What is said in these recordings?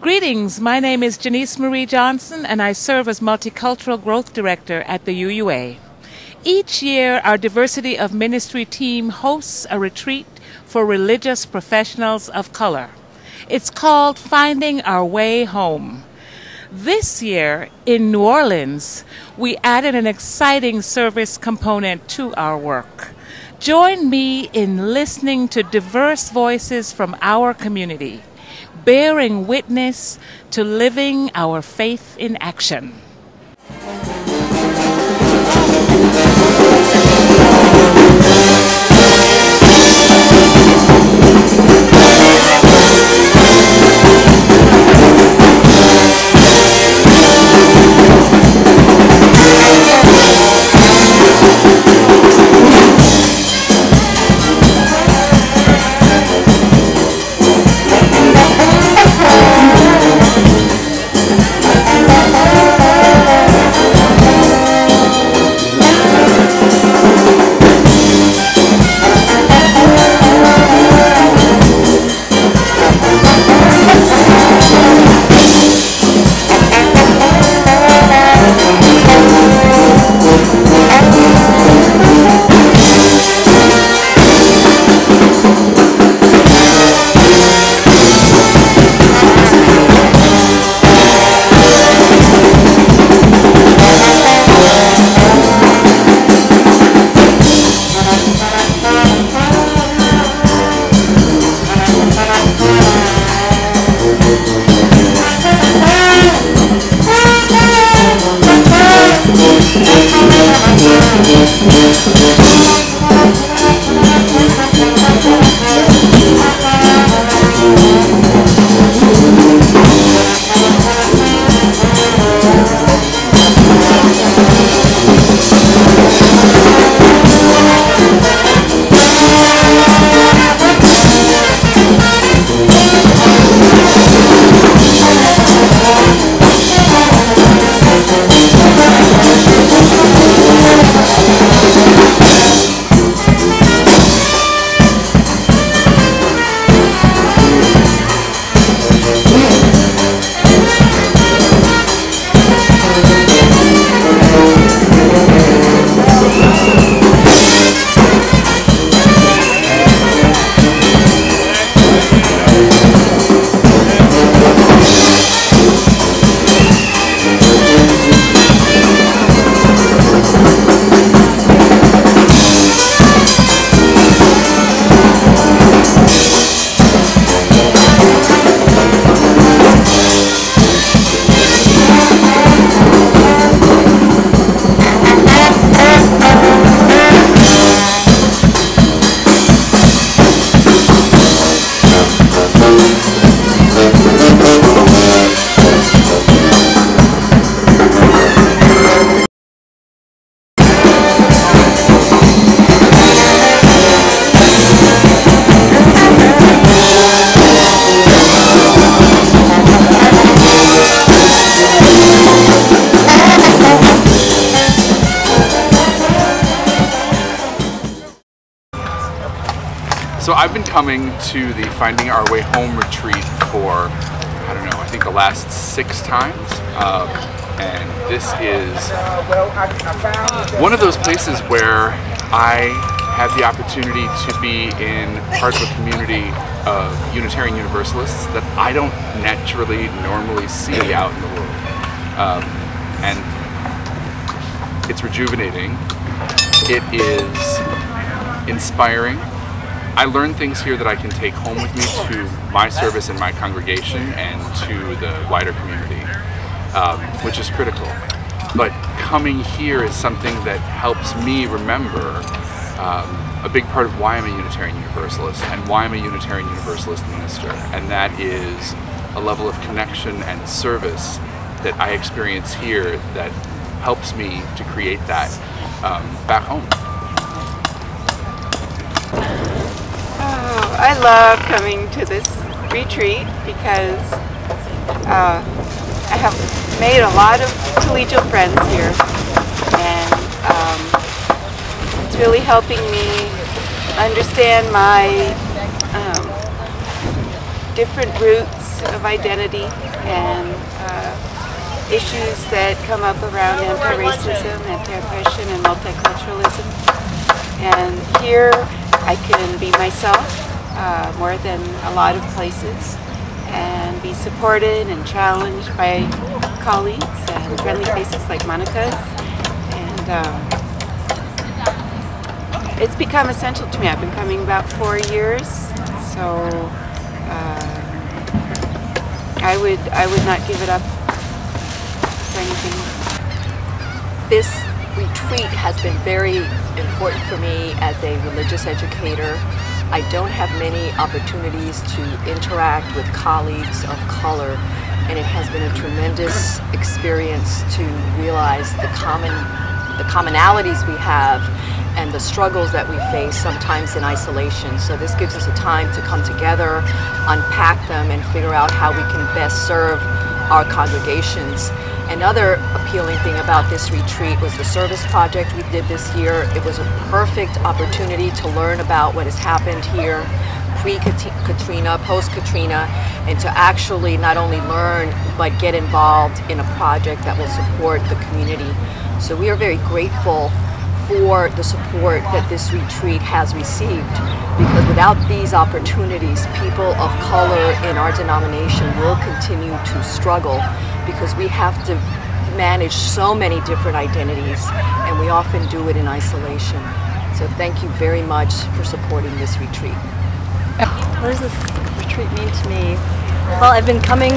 Greetings, my name is Janice Marie Johnson and I serve as Multicultural Growth Director at the UUA. Each year, our Diversity of Ministry team hosts a retreat for religious professionals of color. It's called Finding Our Way Home. This year, in New Orleans, we added an exciting service component to our work. Join me in listening to diverse voices from our community, bearing witness to living our faith in action. So I've been coming to the Finding Our Way Home retreat for, I don't know, I think the last 6 times. And this is one of those places where I have the opportunity to be in part of a community of Unitarian Universalists that I don't naturally normally see out in the world. And it's rejuvenating. It is inspiring. I learn things here that I can take home with me to my service and my congregation and to the wider community, which is critical. But coming here is something that helps me remember a big part of why I'm a Unitarian Universalist and why I'm a Unitarian Universalist minister, and that is a level of connection and service that I experience here that helps me to create that back home. I love coming to this retreat because I have made a lot of collegial friends here, and it's really helping me understand my different roots of identity and issues that come up around anti-racism, anti-oppression, and multiculturalism. And here I can be myself more than a lot of places and be supported and challenged by colleagues and friendly faces like Monica's. And it's become essential to me. I've been coming about 4 years, so I would not give it up for anything. This retreat has been very important for me as a religious educator. I don't have many opportunities to interact with colleagues of color, and it has been a tremendous experience to realize the commonalities we have and the struggles that we face, sometimes in isolation. So this gives us a time to come together, unpack them, and figure out how we can best serve our congregations. Another appealing thing about this retreat was the service project we did this year. It was a perfect opportunity to learn about what has happened here pre-Katrina, post-Katrina, and to actually not only learn but get involved in a project that will support the community. So we are very grateful for the support that this retreat has received, because without these opportunities, people of color in our denomination will continue to struggle, because we have to manage so many different identities, and we often do it in isolation. So thank you very much for supporting this retreat. What does this retreat mean to me? Well, I've been coming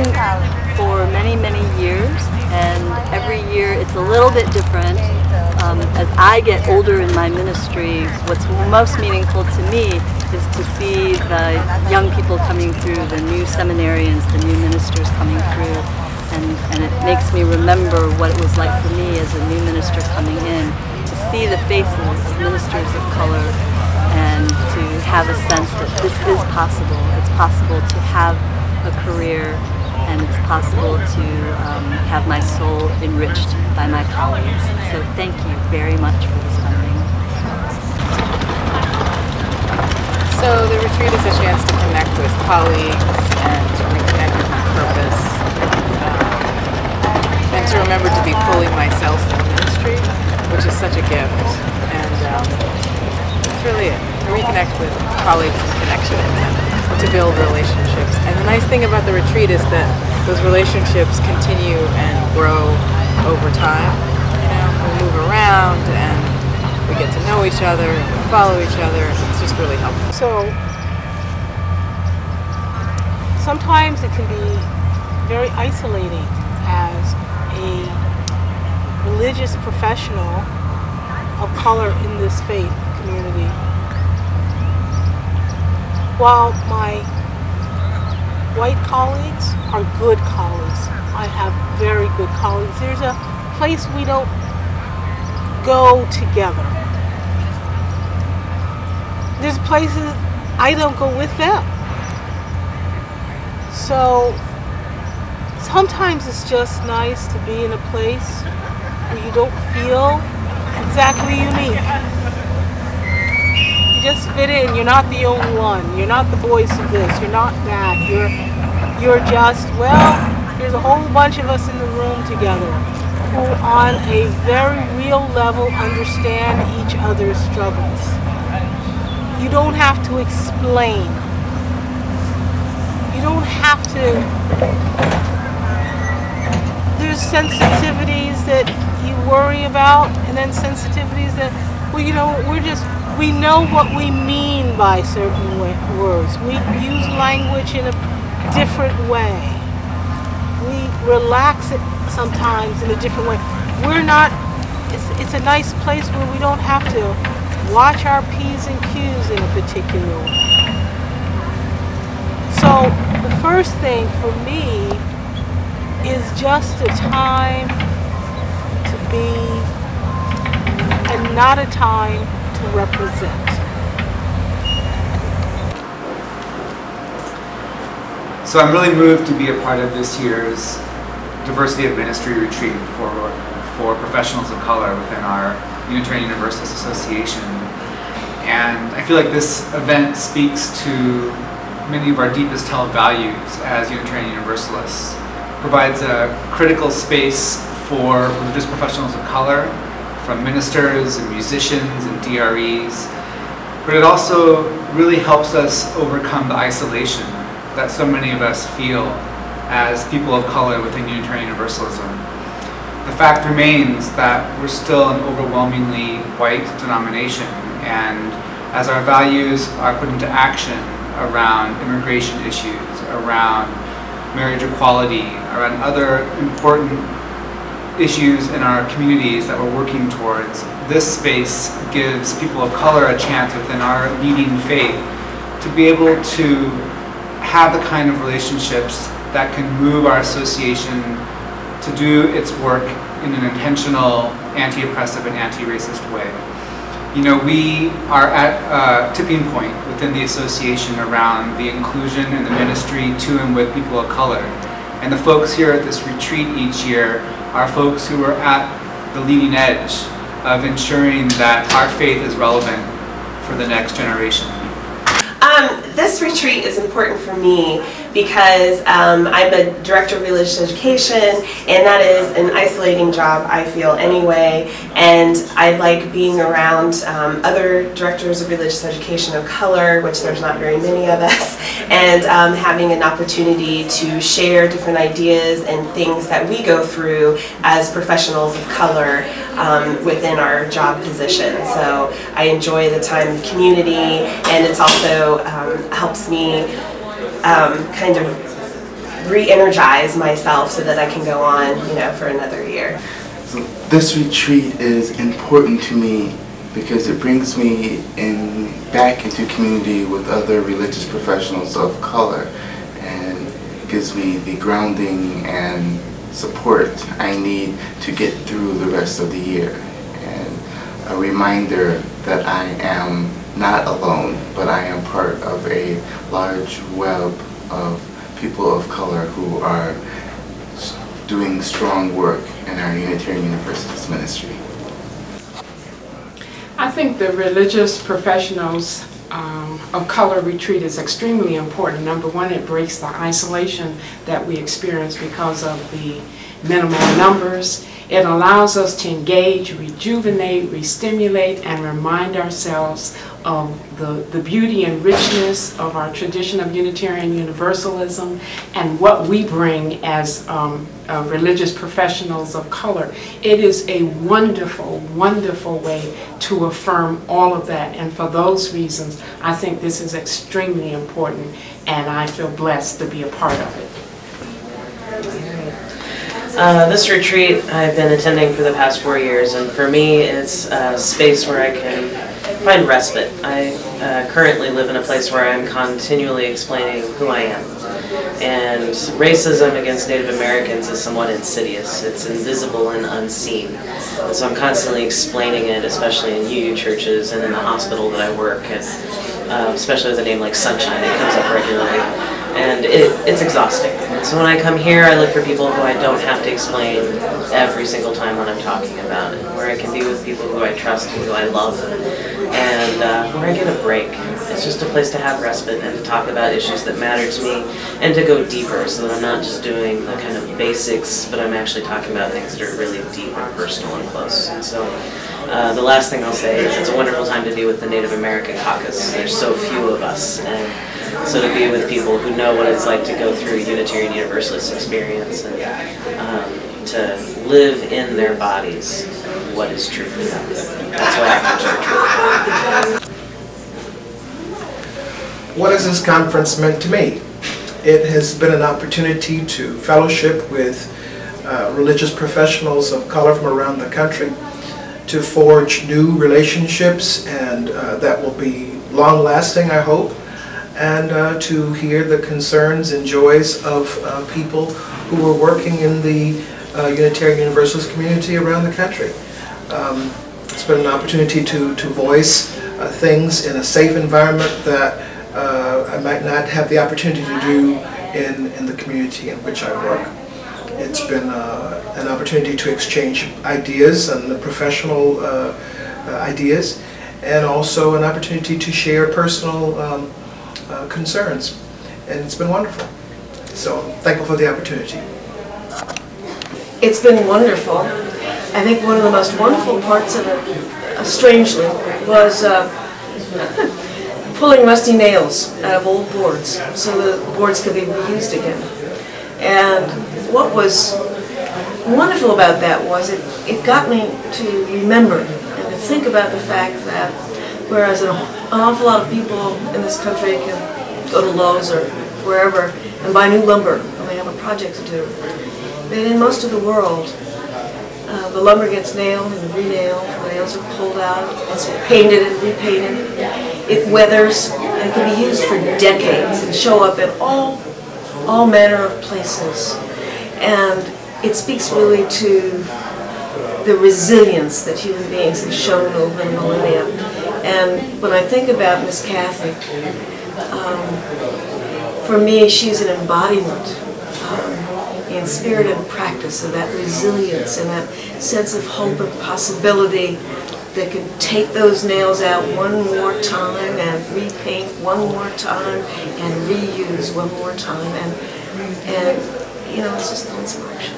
for many, many years, and every year it's a little bit different. As I get older in my ministry, what's most meaningful to me is to see the young people coming through, the new seminarians, the new ministers coming through, and it makes me remember what it was like for me as a new minister coming in, to see the faces of ministers of color and to have a sense that this is possible. It's possible to have a career, and it's possible to have my soul enriched by my colleagues. So thank you very much for this funding. So the retreat is a chance to connect with colleagues and to reconnect with my purpose, and to remember to be fully myself in the ministry, which is such a gift. And that's really it. To reconnect with colleagues and connections, and to build relationships. And the nice thing about the retreat is that those relationships continue and grow over time. You know, we move around and we get to know each other, and we follow each other. It's just really helpful. So sometimes it can be very isolating as a religious professional of color in this faith community. While my white colleagues are good colleagues, I have very good colleagues, there's a place we don't go together. There's places I don't go with them. So sometimes it's just nice to be in a place where you don't feel exactly unique. You just fit in. You're not the only one. You're not the voice of this. You're not that. You're just, well, there's a whole bunch of us in the room together who on a very real level understand each other's struggles. You don't have to explain. You don't have to. There's sensitivities that you worry about, and then sensitivities that, well, you know, we know what we mean by certain words. We use language in a different way. We relax it sometimes in a different way. We're not, it's a nice place where we don't have to watch our P's and Q's in a particular way. So the first thing for me is just a time to be, and not a time to represent. So I'm really moved to be a part of this year's Diversity of Ministry retreat for professionals of color within our Unitarian Universalist Association. And I feel like this event speaks to many of our deepest held values as Unitarian Universalists, provides a critical space for religious professionals of color, from ministers and musicians and DREs, but it also really helps us overcome the isolation that so many of us feel as people of color within Unitarian Universalism. The fact remains that we're still an overwhelmingly white denomination, and as our values are put into action around immigration issues, around marriage equality, around other important issues in our communities that we're working towards, this space gives people of color a chance within our leading faith to be able to have the kind of relationships that can move our association to do its work in an intentional, anti-oppressive and anti-racist way. You know, we are at a tipping point within the association around the inclusion and the ministry to and with people of color. And the folks here at this retreat each year are folks who are at the leading edge of ensuring that our faith is relevant for the next generation. This retreat is important for me because I'm a director of religious education, and that is an isolating job, I feel, anyway, and I like being around other directors of religious education of color, which there's not very many of us, and having an opportunity to share different ideas and things that we go through as professionals of color within our job position. So I enjoy the time of community, and it's also helps me kind of re-energize myself so that I can go on, you know, for another year. So this retreat is important to me because it brings me back into community with other religious professionals of color, and gives me the grounding and support I need to get through the rest of the year, and a reminder that I am not alone, but I am part of a large web of people of color who are doing strong work in our Unitarian Universalist ministry. I think the religious professionals of color retreat is extremely important. Number one, it breaks the isolation that we experience because of the minimal numbers. It allows us to engage, rejuvenate, re-stimulate, and remind ourselves of the beauty and richness of our tradition of Unitarian Universalism and what we bring as religious professionals of color. It is a wonderful, wonderful way to affirm all of that, and for those reasons I think this is extremely important, and I feel blessed to be a part of it. This retreat I've been attending for the past 4 years, and for me it's a space where I can find respite. I currently live in a place where I'm continually explaining who I am. And racism against Native Americans is somewhat insidious. It's invisible and unseen. And so I'm constantly explaining it, especially in UU churches and in the hospital that I work at, especially with a name like Sunshine. It comes up regularly. And it's exhausting. And so when I come here, I look for people who I don't have to explain every single time when I'm talking about it, where I can be with people who I trust and who I love, and where I get a break. It's just a place to have respite and to talk about issues that matter to me and to go deeper, so that I'm not just doing the kind of basics, but I'm actually talking about things that are really deep and personal and close. And so the last thing I'll say is it's a wonderful time to be with the Native American Caucus. There's so few of us, and so to be with people who know what it's like to go through a Unitarian Universalist experience and to live in their bodies what is true for them. That's why I come to retreat. What has this conference meant to me? It has been an opportunity to fellowship with religious professionals of color from around the country, to forge new relationships, and that will be long-lasting, I hope, and to hear the concerns and joys of people who are working in the Unitarian Universalist community around the country. It's been an opportunity to voice things in a safe environment that I might not have the opportunity to do in the community in which I work. It's been an opportunity to exchange ideas and professional ideas, and also an opportunity to share personal concerns. and it's been wonderful. So thankful for the opportunity. It's been wonderful. I think one of the most wonderful parts of it, strangely, was pulling rusty nails out of old boards so the boards could be reused again. And what was wonderful about that was it got me to remember and to think about the fact that whereas an awful lot of people in this country can go to Lowe's or wherever and buy new lumber when they have a project to do, that in most of the world the lumber gets nailed and re-nailed, the nails are pulled out, it's painted and repainted, it weathers, and it can be used for decades and show up in all manner of places. And it speaks really to the resilience that human beings have shown over the millennia. And when I think about Miss Kathy, for me she's an embodiment in spirit and practice of that resilience and that sense of hope and possibility that can take those nails out one more time and repaint one more time and reuse one more time. And you know, it's just an inspiration.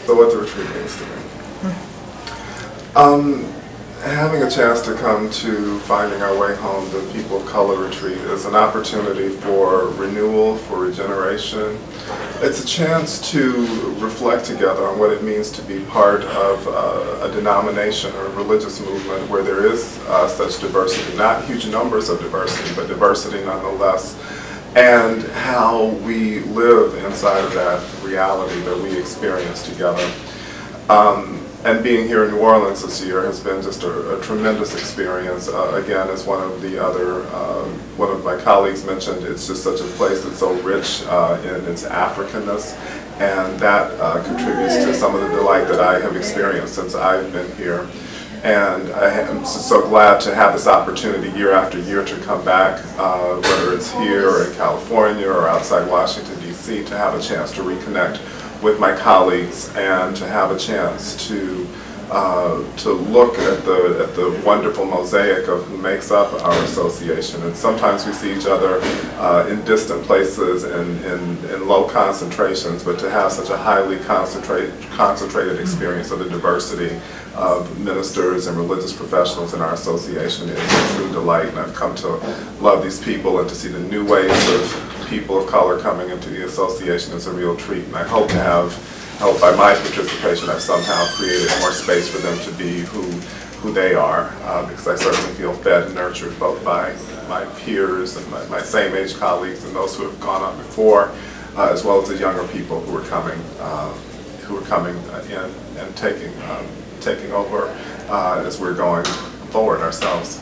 So what the retreat means to me. Having a chance to come to Finding Our Way Home, the People of Color Retreat, is an opportunity for renewal, for regeneration. It's a chance to reflect together on what it means to be part of a denomination or a religious movement where there is such diversity, not huge numbers of diversity, but diversity nonetheless, and how we live inside of that reality that we experience together. And being here in New Orleans this year has been just a tremendous experience. Again, as one of my colleagues mentioned, it's just such a place that's so rich in its Africanness, and that contributes to some of the delight that I have experienced since I've been here. And I am so glad to have this opportunity year after year to come back, whether it's here or in California or outside Washington, D.C., to have a chance to reconnect with my colleagues and to have a chance to look at the wonderful mosaic of who makes up our association. And sometimes we see each other in distant places and in low concentrations, but to have such a highly concentrated experience of the diversity of ministers and religious professionals in our association is a true delight. And I've come to love these people and to see the new ways of people of color coming into the association is a real treat. And I hope to have, by my participation, I've somehow created more space for them to be who they are, because I certainly feel fed and nurtured both by my peers and my same age colleagues and those who have gone on before, as well as the younger people who are coming in and taking over as we're going forward ourselves.